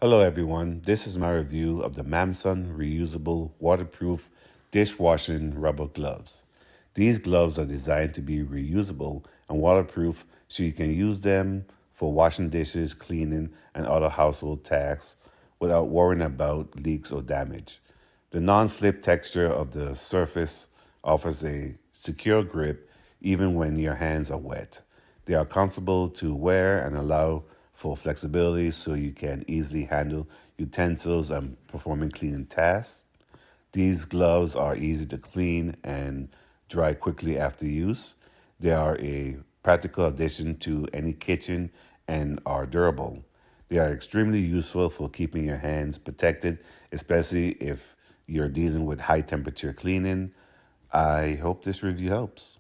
Hello everyone, this is my review of the Mamson Reusable Waterproof Dishwashing Rubber Gloves. These gloves are designed to be reusable and waterproof so you can use them for washing dishes, cleaning, and other household tasks without worrying about leaks or damage. The non-slip texture of the surface offers a secure grip even when your hands are wet. They are comfortable to wear and allow for flexibility so you can easily handle utensils and performing cleaning tasks. These gloves are easy to clean and dry quickly after use. They are a practical addition to any kitchen and are durable. They are extremely useful for keeping your hands protected, especially if you're dealing with high temperature cleaning. I hope this review helps.